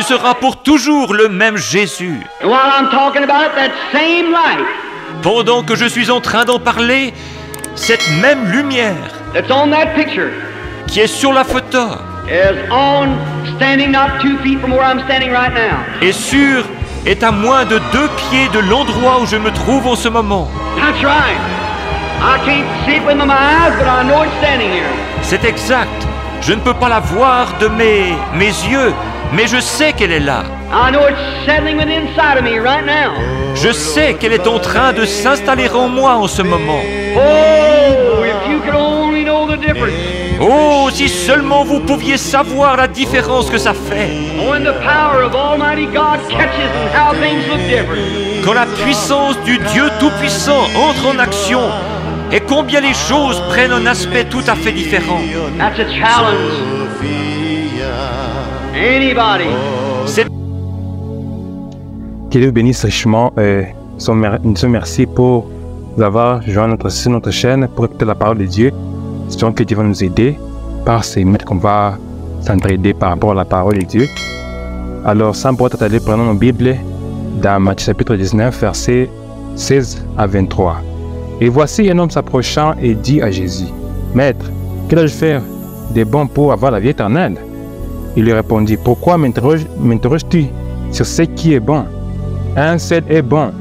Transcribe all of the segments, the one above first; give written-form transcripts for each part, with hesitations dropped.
seras pour toujours le même Jésus. And while I'm talking about it, that same light Pendant que je suis en train d'en parler, cette même lumière that's on that picture qui est sur la photo is on, standing not 2 feet from where I'm standing right now. est à moins de 2 pieds de l'endroit où je me trouve en ce moment. That's right. I can't see it with my eyes, but I know it's standing here. C'est exact. Je ne peux pas la voir de mes yeux, mais je sais qu'elle est là. I know it's settling within inside of me right now. Je sais qu'elle est en train de s'installer en moi en ce moment. Oh, if you could only know the difference. Oh, si seulement vous pouviez savoir la différence que ça fait. When the power of Almighty God catches and how things look different. Quand la puissance du Dieu Tout-Puissant entre en action et combien les choses prennent un aspect tout à fait différent. That's a challenge. Anybody. Que Dieu bénisse richement. Nous sommes merci pour nous avoir joint sur notre chaîne pour écouter la parole de Dieu. Espérons que Dieu va nous aider par ces minutes qu'on va s'entraider par rapport à la parole de Dieu. Alors, sans pouvoir t'attarder, prenons nos Bibles dans Matthieu chapitre 19, versets 16 à 23. Et voici un homme s'approchant et dit à Jésus, « Maître, que dois-je faire de bon pour avoir la vie éternelle ?» Il lui répondit, « Pourquoi m'interroges-tu sur ce qui est bon? Un seul est bon.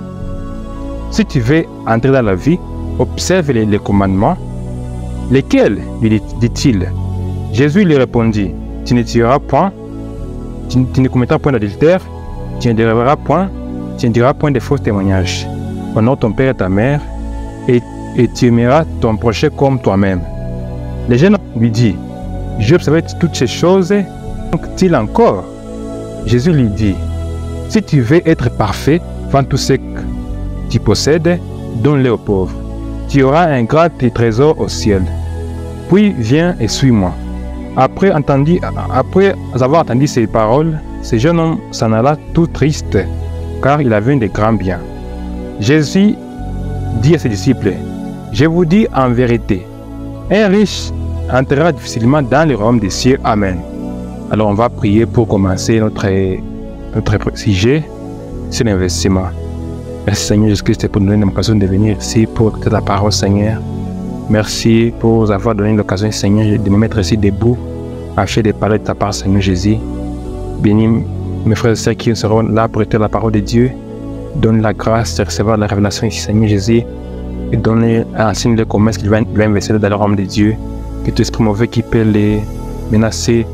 Si tu veux entrer dans la vie, observe les commandements. » Lesquels, lui dit-il. Jésus lui répondit, tu ne tueras point, tu ne commettras point d'adultère, tu ne déroberas point, tu ne diras point de faux témoignages. Honore ton père et ta mère, et tu aimeras ton prochain comme toi-même. Le jeune homme lui dit, j'ai observé toutes ces choses, donc-t-il encore? Jésus lui dit, si tu veux être parfait, vends tout ce que tu possèdes, donne-le aux pauvres. Tu auras un grand trésor au ciel. Puis viens et suis-moi. Après avoir entendu ces paroles, ce jeune homme s'en alla tout triste, car il avait de grands biens. Jésus dit à ses disciples, je vous dis en vérité, un riche entrera difficilement dans le royaume des cieux. Amen. Alors on va prier pour commencer notre sujet sur l'investissement. Merci Seigneur Jésus-Christ pour nous donner l'occasion de venir ici pour écouter ta parole, Seigneur. Merci pour nous avoir donné l'occasion, Seigneur, de me mettre ici debout afin de parler de ta parole, Seigneur Jésus. Bénis mes frères et sœurs qui seront là pour écouter la parole de Dieu. Donne la grâce de recevoir la révélation ici, Seigneur Jésus. Et enseigne-le comment est-ce qu'il va investir dans le royaume de Dieu. Que tout esprit mauvais qui peut les menacer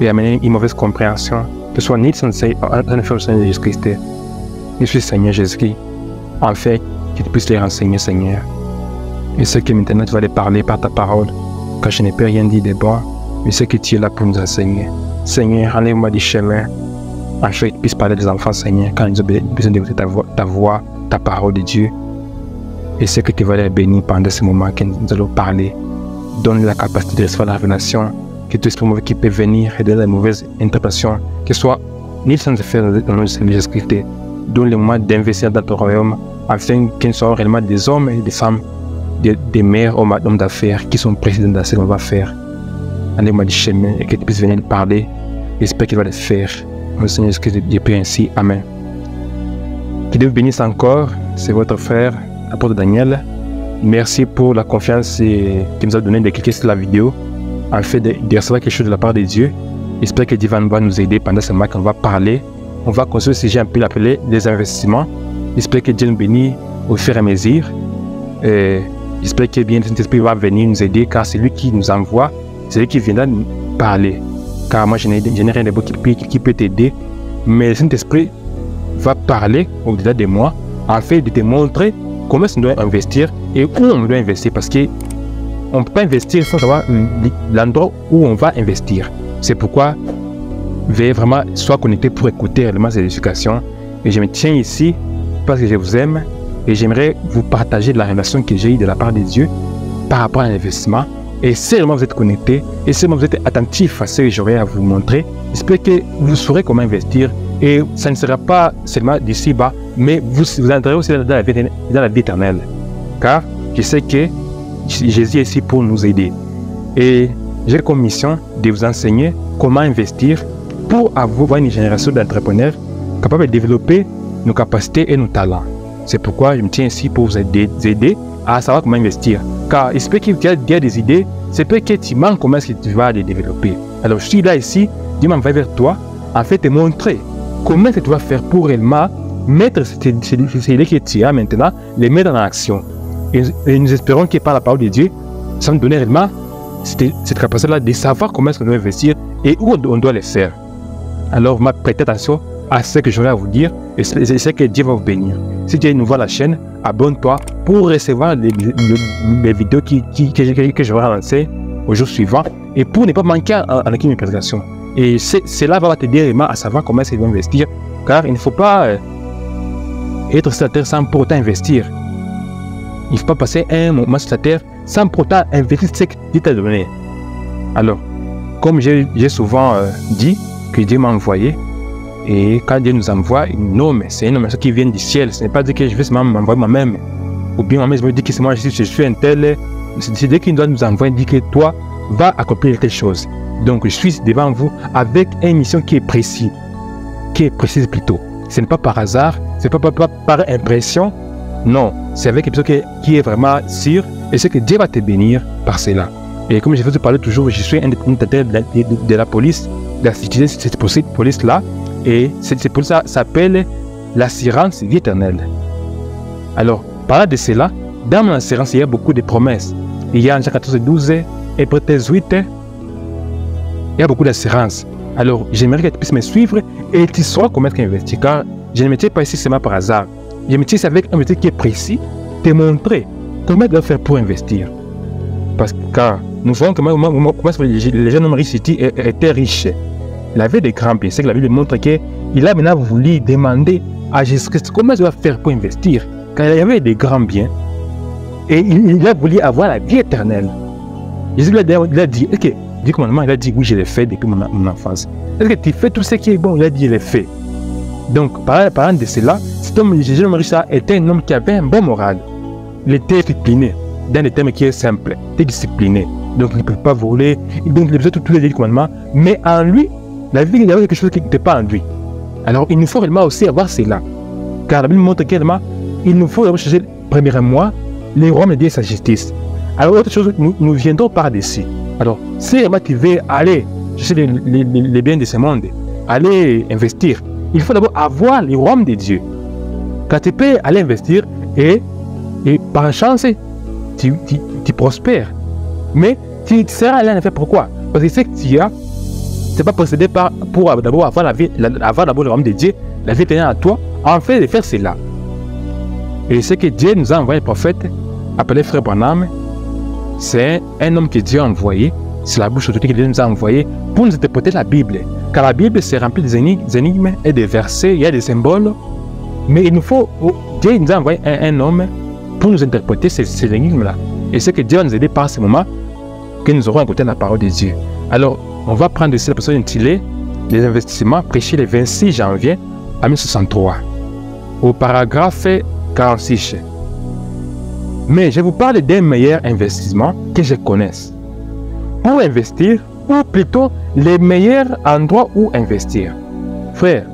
et amener une mauvaise compréhension, que ce soit ni sans faire le Seigneur Jésus-Christ. Je suis Seigneur Jésus-Christ. En fait, que tu puisses les renseigner, Seigneur. Et ce que maintenant tu vas les parler par ta parole, car je n'ai pas rien dit de bon, mais ce que tu es là pour nous enseigner. Seigneur, enlève-moi du chemin, afin que tu puisses parler des enfants, Seigneur, quand ils ont besoin d'écouter ta voix, ta parole de Dieu. Et ce que tu vas les bénir pendant ce moment que nous allons parler. Donne la capacité de recevoir la révélation, que tout esprit mauvais qui peut venir et donner la mauvaise interprétation, que ce soit ni sans faire dans le Seigneur Jésus-Christ. Donne le moment d'investir dans ton royaume, afin que nous soyons réellement des hommes et des femmes, des mères, hommes d'affaires qui sont présidents dans ce qu'on va faire. Allez-moi du chemin et que tu puisses venir parler. J'espère qu'il va le faire. Mon Seigneur Jésus-Christ, je prie ainsi. Amen. Que Dieu vous bénisse encore. C'est votre frère, l'apôtre Daniel. Merci pour la confiance qu'il nous a donnée de cliquer sur la vidéo afin de recevoir quelque chose de la part de Dieu. J'espère que Dieu va nous aider pendant ce moment qu'on va parler. On va construire ce que j'ai un peu appelé des investissements. J'espère que Dieu nous bénit au fur et à mesure. J'espère que bien le Saint-Esprit va venir nous aider, car c'est lui qui nous envoie, c'est lui qui viendra nous parler. Car moi, je n'ai rien de beau qui peut t'aider, mais le Saint-Esprit va parler au-delà de moi, afin de te montrer comment on doit investir et où on doit investir, parce qu'on ne peut pas investir sans savoir l'endroit où on va investir. C'est pourquoi veuillez vraiment sois connecté pour écouter réellement ces éducations. Et je me tiens ici parce que je vous aime et j'aimerais vous partager la relation que j'ai eue de la part de Dieu par rapport à l'investissement. Et si vraiment vous êtes connecté et si vraiment vous êtes attentif à ce que j'aurai à vous montrer, j'espère que vous saurez comment investir et ça ne sera pas seulement d'ici bas, mais vous entrerez aussi dans la vie éternelle. Car je sais que Jésus est ici pour nous aider. Et j'ai comme mission de vous enseigner comment investir pour avoir une génération d'entrepreneurs capables de développer nos capacités et nos talents. C'est pourquoi je me tiens ici pour vous aider à savoir comment investir. Car il se peut qu'il y a des idées, c'est peut que tu manques comment est-ce que tu vas les développer. Alors je suis là ici, Dieu m'envoie vers toi, en fait te montrer comment est-ce que tu vas faire pour réellement mettre ces idées que tu as maintenant, les mettre en action. Et nous espérons que par la parole de Dieu, ça nous donne réellement cette capacité-là de savoir comment est-ce qu'on doit investir et où on doit les faire. Alors, prêtez attention à ce que j'aurai à vous dire et c'est que Dieu va vous bénir. Si tu es nouveau à la chaîne, abonne-toi pour recevoir les vidéos que j'aurai lancées au jour suivant et pour ne pas manquer en aucune présentation. Et cela va t'aider réellement à savoir comment est-ce qu'il va investir, car il ne faut pas être sur la terre sans pour autant investir. Il ne faut pas passer un moment sur la terre sans pour autant investir ce que Dieu t'a donné. Alors, comme j'ai souvent dit que Dieu m'a envoyé, et quand Dieu nous envoie, c'est une nomination qui vient du ciel. Ce n'est pas dire que je vais seulement m'envoyer moi-même, ou bien moi-même je me dis que c'est moi, je suis un tel. C'est Dieu qui doit nous envoyer, dit que toi, va accomplir telle chose. Donc, je suis devant vous avec une mission qui est précise. Plutôt. Ce n'est pas par hasard, ce n'est pas par impression. Non, c'est avec quelque chose qui est vraiment sûr et c'est que Dieu va te bénir par cela. Et comme je vous ai parlé toujours, je suis un détenteur de la police, de cette police-là, et cette police s'appelle l'assurance vie éternelle. Alors, parlant de cela, dans mon assurance, il y a beaucoup de promesses. Il y a en Jean 14:12 et Prophète 8, il y a beaucoup d'assurance. Alors, j'aimerais que tu puisses me suivre et tu sauras comment investir, car je ne me tiens pas ici seulement par hasard. Je me tiens ici avec un métier qui est précis, te montrer comment tu dois faire pour investir. Parce que nous voyons comment les jeunes hommes riches ici étaient riches. Il avait des grands biens. C'est que la Bible montre qu'il a maintenant voulu demander à Jésus-Christ comment il doit faire pour investir. Car il y avait des grands biens et il a voulu avoir la vie éternelle. Jésus lui a dit, est-ce que du commandement, il a dit oui, je l'ai fait depuis mon enfance. Est-ce que tu fais tout ce qui est bon? Il a dit, je l'ai fait. Donc, parlant de cela, cet homme, Jésus Richard, était un homme qui avait un bon moral. Il était discipliné, dans des termes qui est simple. Il était discipliné. Donc, il ne peut pas voler. Donc, il faisait tous les commandements. Mais en lui, la vie, il y avait quelque chose qui n'était pas en lui. Alors, il nous faut réellement aussi avoir cela. Car la Bible montre clairement, il nous faut chercher, premièrement, les royaumes de Dieu et sa justice. Alors, autre chose, nous viendrons par-dessus. Alors, si vraiment tu veux aller chercher les biens de ce monde, aller investir, il faut d'abord avoir les royaumes de Dieu. Quand tu peux aller investir et par chance, tu prospères. Mais tu seras allé en faire pourquoi? Parce que ce que tu as, ce n'est pas procédé pour d'abord avoir le royaume de Dieu, la vie éternelle à toi, en fait de faire cela. Et ce que Dieu nous a envoyé le prophète, appelé Frère Branham, c'est un homme que Dieu a envoyé, c'est la bouche d'autorité que Dieu nous a envoyé pour nous interpréter la Bible. Car la Bible c'est rempli des énigmes et des versets, il y a des symboles. Mais il nous faut, Dieu nous a envoyé un homme pour nous interpréter ces énigmes-là. Et c'est que Dieu va nous aider par ce moment que nous aurons écouté la parole de Dieu. Alors, on va prendre ici la personne intitulée les investissements prêchés le 26 janvier à 1963, au paragraphe 46. Mais je vous parle des meilleurs investissements que je connaisse. Pour investir, ou plutôt les meilleurs endroits où investir. Frère,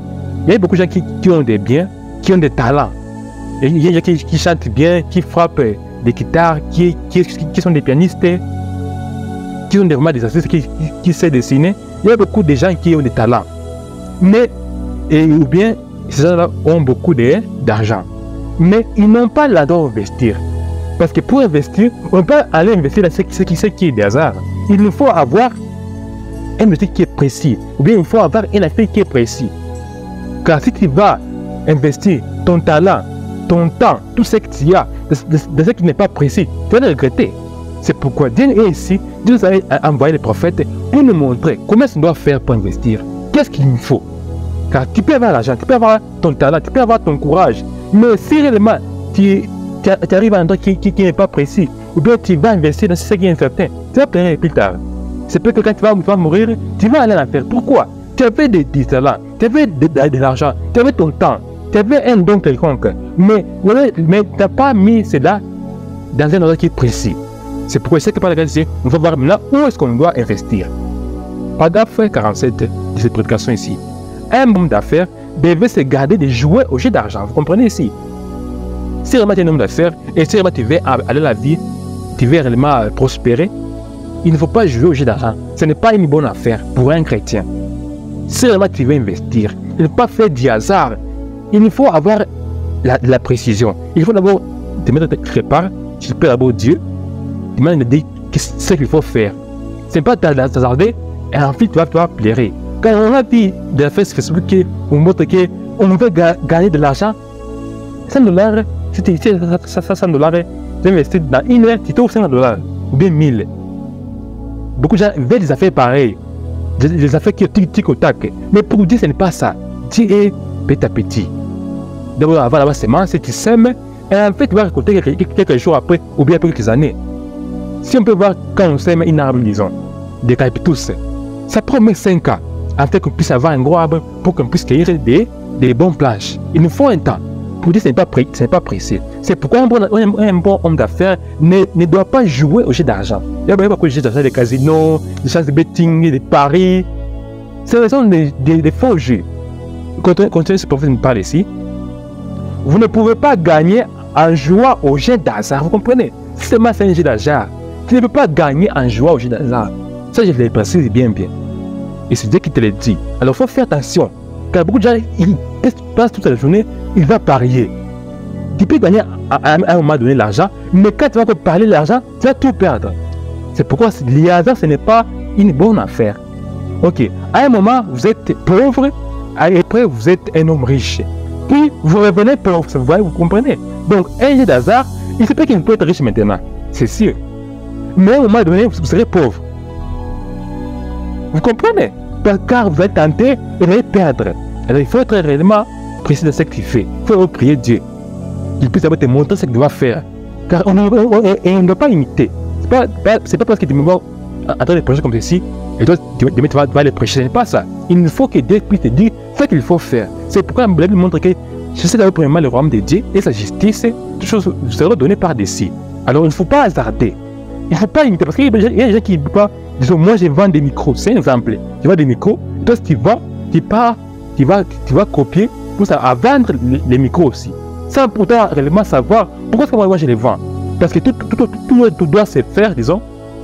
il y a beaucoup de gens qui ont des biens, qui ont des talents. Il y a qui chantent bien, qui frappent des guitares, qui sont des pianistes, qui ont vraiment des artistes qui savent dessiner. Il y a beaucoup de gens qui ont des talents. Mais, ou bien, ces gens-là ont beaucoup d'argent. Mais ils n'ont pas l'endroit où investir. Parce que pour investir, on peut aller investir dans ce qui est des hasards. Il nous faut avoir un métier qui est précis. Ou bien il faut avoir un affaire qui est précis. Car si tu vas investir ton talent, ton temps, tout ce que tu as, de ce qui n'est pas précis, tu vas le regretter. C'est pourquoi Dieu est ici, Dieu nous a envoyé les prophètes pour nous montrer comment on doit faire pour investir. Qu'est-ce qu'il nous faut? Car tu peux avoir l'argent, tu peux avoir ton talent, tu peux avoir ton courage. Mais si réellement tu arrives à un endroit qui n'est pas précis, ou bien tu vas investir dans ce qui est incertain, tu vas pleurer plus tard. C'est peut-être que quand tu vas mourir, tu vas aller en enfer. Pourquoi? Tu avais des talents, tu avais de l'argent, tu avais ton temps, tu avais un don quelconque, mais tu n'as pas mis cela dans un endroit qui est précis. C'est pourquoi c'est que par la grâce de Dieu, on va voir maintenant où est-ce qu'on doit investir. paragraphe 47 de cette prédication ici. Un homme d'affaires devait se garder de jouer au jeu d'argent. Vous comprenez ici? Si vraiment tu es un homme d'affaires et si vraiment tu veux aller la vie, tu veux réellement prospérer, il ne faut pas jouer au jeu d'argent. Ce n'est pas une bonne affaire pour un chrétien. Si vraiment tu veux investir, il ne faut pas faire du hasard. Il faut avoir la précision. Il faut d'abord te mettre quelque part, tu peux d'abord Dieu, tu m'as dit ce qu'il faut faire. Ce n'est pas t'hasarder et ensuite tu vas pleurer. Quand on a vu de la Facebook on montre qu'on veut gagner de l'argent, $100, si tu as $100, tu investis dans une heure, tu trouves $500 ou bien 1000. Beaucoup de gens veulent des affaires pareilles, des affaires qui tic au tac. Mais pour Dieu, ce n'est pas ça. Dieu est petit à petit. D'abord, avoir la semence, tu sèmes, et en fait, tu vas récolter quelques jours après, ou bien après quelques années. Si on peut voir quand on sème une arbre, disons, des calyptus, ça prend même 5 ans, afin qu'on puisse avoir un gros arbre pour qu'on puisse cueillir des bonnes planches. Il nous faut un temps. Pour Dieu, ce n'est pas précis. C'est pourquoi un bon homme d'affaires ne doit pas jouer au jeu d'argent. Il n'y a pas de jeu d'argent, des casinos, des chances de betting, des paris. Ce sont des faux jeux. Continuez ce prophète nous parle ici. Vous ne pouvez pas gagner en jouant au jeu d'hasard, vous comprenez? Seulement c'est un jeu d'hasard. Tu ne peux pas gagner en jouant au jeu d'hasard. Ça, je le précise bien. Et c'est Dieu qui te le dit. Alors, il faut faire attention. Car beaucoup de gens, ils passent toute la journée, ils vont parier. Tu peux gagner à un moment donné l'argent, mais quand tu vas parler de l'argent, tu vas tout perdre. C'est pourquoi le hasard, ce n'est pas une bonne affaire. Ok, à un moment, vous êtes pauvre, et après, vous êtes un homme riche. Puis, vous revenez pauvre, vous comprenez? Donc, un jeu d'hasard, il se peut qu'il peut être riche maintenant, c'est sûr. Mais à un moment donné, vous serez pauvre. Vous comprenez? Car vous êtes tenté et vous allez perdre. Alors, il faut être réellement précis de ce qu'il fait. Il faut prier Dieu. Il peut te montrer ce qu'il doit faire. Car on ne doit pas imiter. C'est pas parce que tu me vois en train de prêcher comme ceci, et toi, tu vas les prêcher. Ce n'est pas ça. Il faut que Dieu puisse te dire ce qu'il faut faire. C'est pourquoi la Bible montre que je sais d'abord premièrement le royaume de Dieu et sa justice, toutes choses seront données par-dessus. Alors, il ne faut pas hasarder. Il ne faut pas imiter. Parce qu'il y a des gens qui ne pas. Disons, moi, je vends des micros. C'est un exemple. Tu vends des micros. Toi, tu vas copier pour ça, à vendre les micros aussi. Sans pourtant réellement savoir pourquoi est-ce que moi je les vends. Parce que tout doit se faire, disons,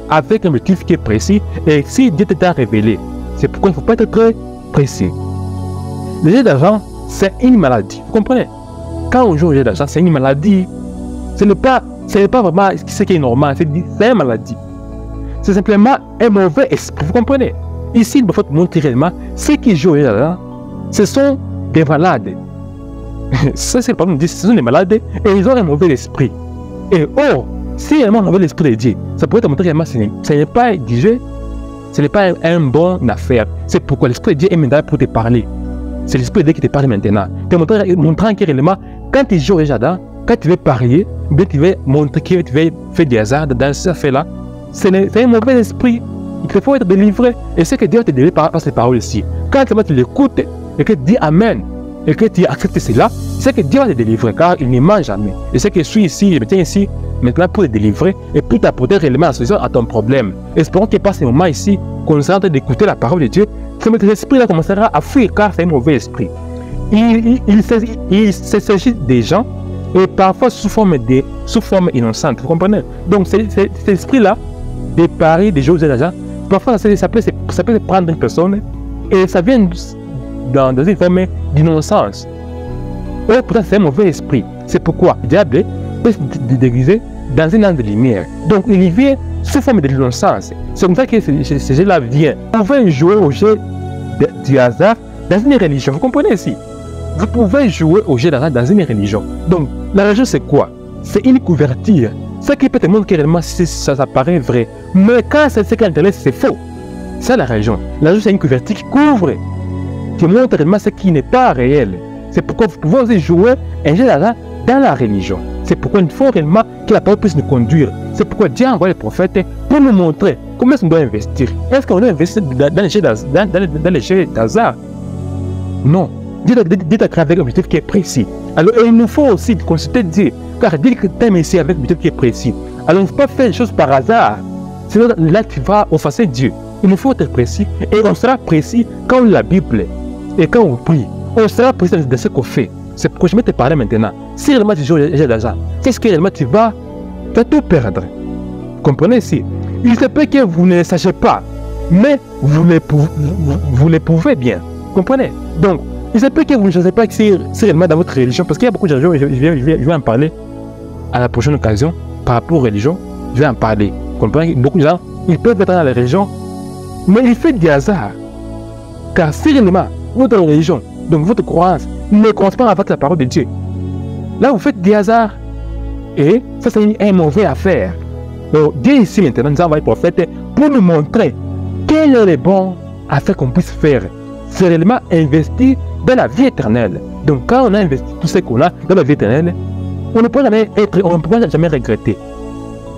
avec un motif qui est précis. Et si Dieu t'a révélé, c'est pourquoi il ne faut pas être très précis. Le jeu d'argent, c'est une maladie. Vous comprenez? Quand on joue au jeu d'argent, c'est une maladie. Ce n'est pas vraiment ce qui est normal. C'est une maladie. C'est simplement un mauvais esprit. Vous comprenez? Ici, il faut montrer réellement ceux qui jouent au jeu d'argent, ce sont des malades. Ça, c'est le problème. Ce sont des malades et ils ont un mauvais esprit. Et or, si réellement on avait l'esprit de Dieu, ça pourrait te montrer réellement ce n'est pas du jeu, ce n'est pas une bonne affaire. C'est pourquoi l'esprit de Dieu est maintenant pour te parler. C'est l'esprit de Dieu qui te parle maintenant. Te montrant que réellement, quand tu joues au jardin, quand tu veux parier, bien tu veux montrer que tu veux faire des hasards dans cette affaire-là, c'est un mauvais esprit. Il te faut être délivré. Et c'est que Dieu te délivre par ces paroles ici. Quand tu l'écoutes et que tu dis Amen, et que tu acceptes cela, c'est que Dieu va te délivrer, car il ne ment jamais. Et c'est que je suis ici, je me tiens ici, maintenant pour te délivrer et pour t'apporter réellement la solution à ton problème. Espérons qu'il passe ce moment ici, qu'on sera en train d'écouter la parole de Dieu, que cet esprit-là commencera à fuir, car c'est un mauvais esprit. Il s'agit des gens, et parfois sous forme innocente, vous comprenez? Donc cet esprit-là, des paris, des jeux d'argent, parfois ça peut prendre une personne, et ça vient dans une forme d'innocence. Et pourtant, c'est un mauvais esprit. C'est pourquoi le diable peut se déguiser dans une âme de lumière. Donc, il vient sous forme de l'innocence. C'est comme ça que ce jeu-là vient. On veut jouer au jeu du hasard dans une religion. Vous comprenez ici? Vous pouvez jouer au jeu d'hasard dans une religion. Donc, la religion, c'est quoi? C'est une couverture. Ce qui peut te montrer que réellement ça paraît vrai. Mais quand c'est ce qui intéresse, c'est faux. C'est la religion. La religion, c'est une couverture qui couvre, qui montre réellement ce qui n'est pas réel. C'est pourquoi vous pouvez aussi jouer un jeu d'argent dans la religion. C'est pourquoi il faut réellement que la parole puisse nous conduire. C'est pourquoi Dieu a envoyé les prophètes pour nous montrer comment est-ce qu'on doit investir. Est-ce qu'on doit investir dans les jeux d'hasard? Non. Dieu t'a créé avec un objectif qui est précis. Alors il nous faut aussi consulter Dieu, car Dieu t'aime ici avec un objectif qui est précis. Alors il ne faut pas faire les choses par hasard. Sinon là tu vas offenser Dieu. Il faut être précis. Et on sera précis quand on lit la Bible. Et quand on prie, on sera précis de ce qu'on fait. C'est pourquoi je vais te parler maintenant. Si réellement tu joues j'ai l'argent, qu'est-ce que réellement tu vas tout perdre? Comprenez ici. Il se peut que vous ne le sachiez pas, mais vous le pouvez bien. Comprenez? Donc, il se peut que vous ne savez pas que c'est réellement dans votre religion, parce qu'il y a beaucoup de gens, je vais en parler à la prochaine occasion, par rapport aux religions, je vais en parler. Comprenez? Beaucoup de gens, ils peuvent être dans la religion, mais il fait des hasards. Car si réellement votre religion, donc votre croyance, ne correspond pas avec la parole de Dieu, là vous faites des hasards. Et ça c'est une mauvaise affaire. Donc Dieu ici maintenant nous a envoyé le prophète pour nous montrer quel est le bon affaire qu'on puisse faire. C'est réellement investir dans la vie éternelle. Donc quand on a investi tout ce qu'on a dans la vie éternelle, on ne peut jamais regretter.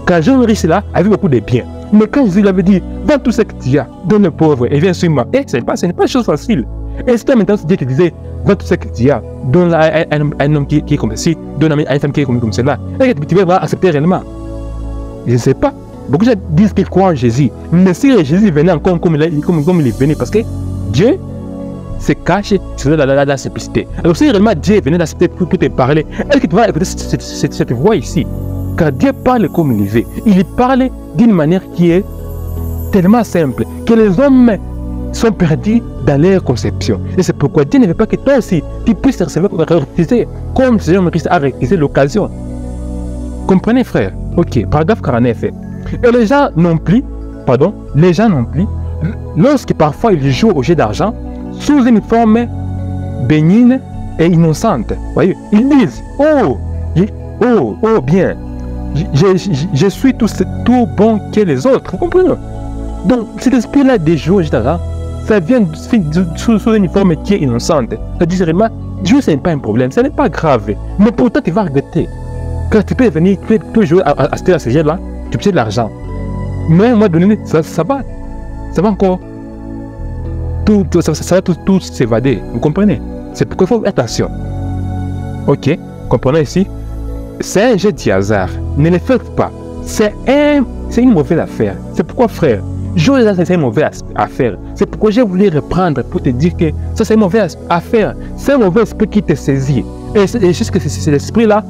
Car jeune riche là avait beaucoup de biens. Mais quand Jésus l'avait dit, vends tout ce que tu as, donne aux pauvres et viens sur moi. Et ce n'est pas une chose facile. Et c'est maintenant Dieu te disait, vends tout ce que tu as, donne à un homme qui est comme ceci, donne à une femme qui est comme cela. Et tu vas accepter réellement. Je ne sais pas. Beaucoup de gens disent qu'ils croient en Jésus. Mais si Jésus venait encore comme il est venu, parce que Dieu se cache sur la simplicité. Alors si réellement Dieu venait d'accepter pour te parler, est-ce que tu vas écouter cette voix ici? Car Dieu parle comme il veut. Il parle d'une manière qui est tellement simple que les hommes sont perdus dans leur conception. Et c'est pourquoi Dieu ne veut pas que toi aussi tu puisses réutiliser comme le Seigneur Christ a réutilisé l'occasion. Comprenez frère? Ok, paragraphe 49. Et les gens non plus, lorsque parfois ils jouent au jeu d'argent sous une forme bénigne et innocente, voyez, ils disent, oh bien, je suis tout bon que les autres, vous comprenez? Donc cet esprit-là des jeux au jeu d'argent, ça vient sous une forme qui est innocente. C'est-à-dire réellement, Dieu ce n'est pas un problème, ce n'est pas grave, mais pourtant tu vas regretter. Quand tu peux venir, tu peux jouer à ce jeu-là, tu peux de l'argent. Mais à un moment donné, ça va encore ça va tout s'évader. Vous comprenez? C'est pourquoi il faut faire attention. Ok, comprenez ici. C'est un jeu de hasard. Ne le faites pas. C'est une mauvaise affaire. C'est pourquoi, frère, jouer là, c'est une mauvaise affaire. C'est pourquoi j'ai voulu reprendre pour te dire que ça, c'est une mauvaise affaire. C'est un mauvais esprit qui te saisit. Et juste que c'est l'esprit-là,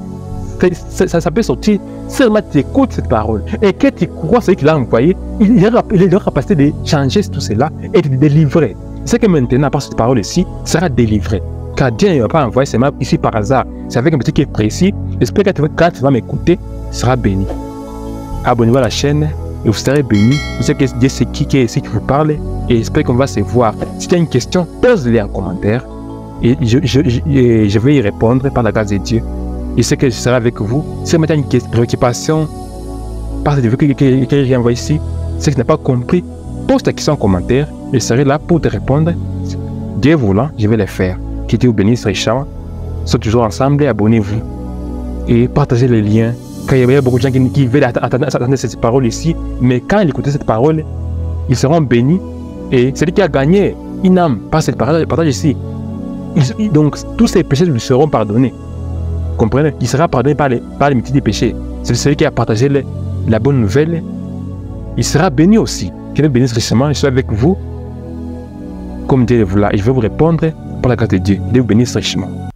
ça peut sortir seulement tu écoutes cette parole et que tu crois ce qu'il a envoyé, il a la capacité de changer tout cela et de délivrer. C'est que maintenant, par cette parole ici, sera délivré. Car Dieu ne va pas envoyer seulement ici par hasard. C'est avec un petit qui est précis. J'espère que quand tu vas m'écouter, tu seras béni. Abonnez-vous à la chaîne et vous serez béni. Je sais que Dieu c'est qui est ici qui vous parle et j'espère qu'on va se voir. Si tu as une question, pose-les en commentaire et je vais y répondre par la grâce de Dieu. Je sais que je serai avec vous. Si vous avez une préoccupation par cette vidéo que j'ai envoyée ici, si tu n'as pas compris, pose ta question en commentaire. Je serai là pour te répondre. Dieu voulant, je vais le faire. Que Dieu vous bénisse richement. Soyez toujours ensemble et abonnez-vous. Et partagez les liens. Quand il y a beaucoup de gens qui veulent attendre cette parole ici, mais quand ils écoutent cette parole, ils seront bénis. Et celui qui a gagné une âme par cette partage ici, donc tous ses péchés lui seront pardonnés. Comprenez? Il sera pardonné par les multitudes des péchés. C'est celui qui a partagé la bonne nouvelle. Il sera béni aussi. Que Dieu bénisse richement. Je suis avec vous. Comme Dieu vous l'a. Et je vais vous répondre par la grâce de Dieu. Dieu vous bénisse richement.